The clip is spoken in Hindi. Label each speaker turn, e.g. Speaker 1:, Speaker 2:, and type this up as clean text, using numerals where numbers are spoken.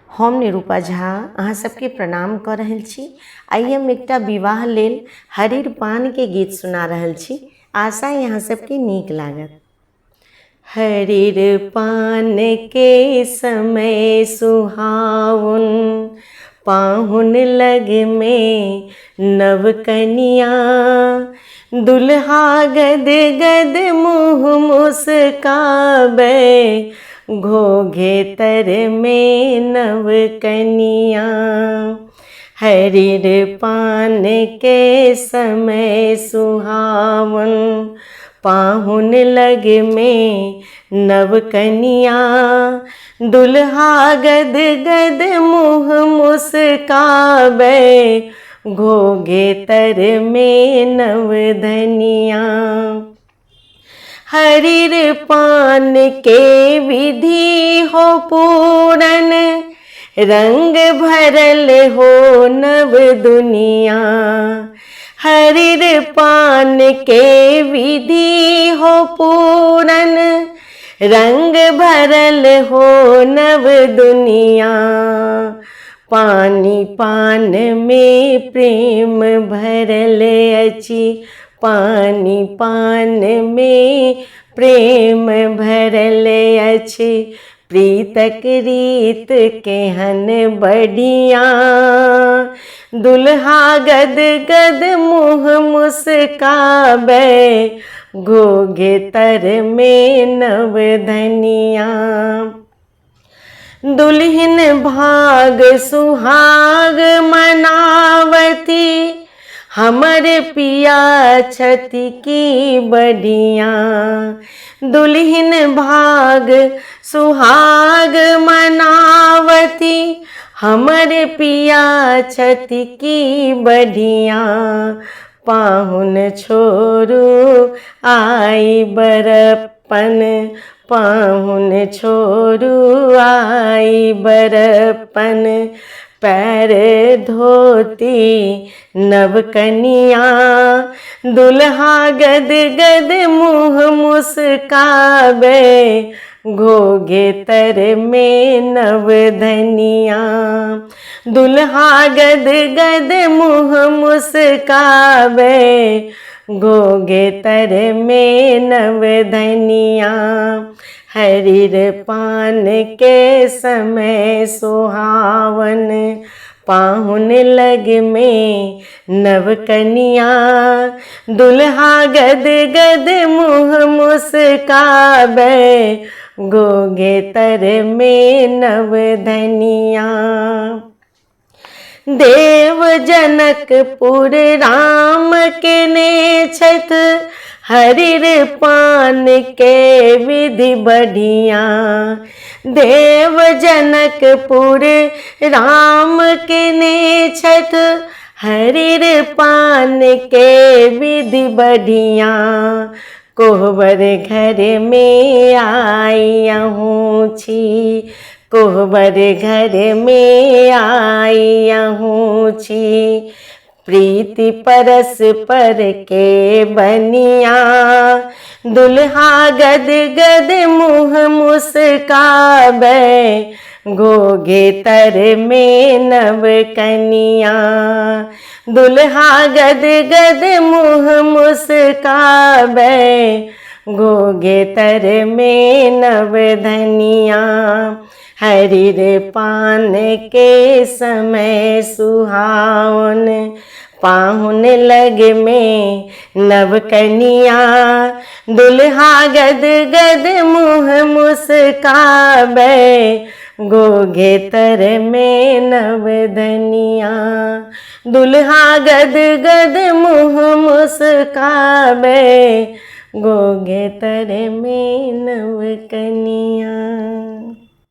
Speaker 1: हम निरूपा झा अहाँ सबके प्रणाम कर रहल छी। आइ हम एकटा विवाह लेल हरिर पान के गीत सुना रहल छी। आशा है यहाँ सबके नीक लागत। हरिर पान के समय सुहावन, पाहुन लग में नव कनिया, दुल्हा गद गद मुँह मुस्काबे, घोघे तर में नव कनिया। हरिर पान के समय सुहावन, पाहुन लग में नव कनिया, दुल्हा गद गद मुँह मुस्काबे, घोघे तर में नव धनिया। हरिर पान के विधि हो पूरन, रंग भरल हो नव दुनिया। हरिर पान के विधि हो पूरन, रंग भरल हो नव दुनिया। पानी पान में प्रेम भरल अछि, पानी पान में प्रेम भरल अछि, प्रीतक रीत केहन बढ़िया। दुल्हा गद गद मुँह मुस्काबे, घोघे तर में नव धनिया। दुल्हिन भाग सुहाग मनावती, हमर पिया छति की बढ़िया। दुल्हिन भाग सुहाग मनावती, हमर पिया छति की बढ़िया। पाहुन छोरू आई बरपन, पाहुन छोरू आई बरपन, पैर धोती नव कनिया। दुल्हा गद गद मुँह मुस्काबे, घोघे तर में नव धनिया। दुल्हा गद गद मुँह मुस्काबे, घोघे तर में नव धनिया। हरिर पान के समय सुहावन, पाहुन लग में नव कनिया। दुल्हा गद गद मुँह मुस्काबे, घोघे तर में नव धनिया। देव जनकपुर राम के ने छथ, हरिर पान के विधि बढ़िया। देव जनकपुर राम के ने छथ, हरिर पान के विधि बढ़िया। कोहबर घर में आइयहूँ छी, कोहबर घर में आइयहूँ छी, प्रीति परस पर के बनिया। दुल्हा गद गद मुँह मुस्काबे, घोघे तर में नव कनिया। दुल्हा गद गद मुँह मुस्काबे, घोघे तर में नव धनिया। हरिर पान के समय सुहावन, पाहुन लग में नव कनिया। दुल्हा गद गद मुँह मुस्काबे, घोघे तर में नव धनिया। दुल्हा गद गद मुँह मुस्काबे, घोघे तर में नव कनिया।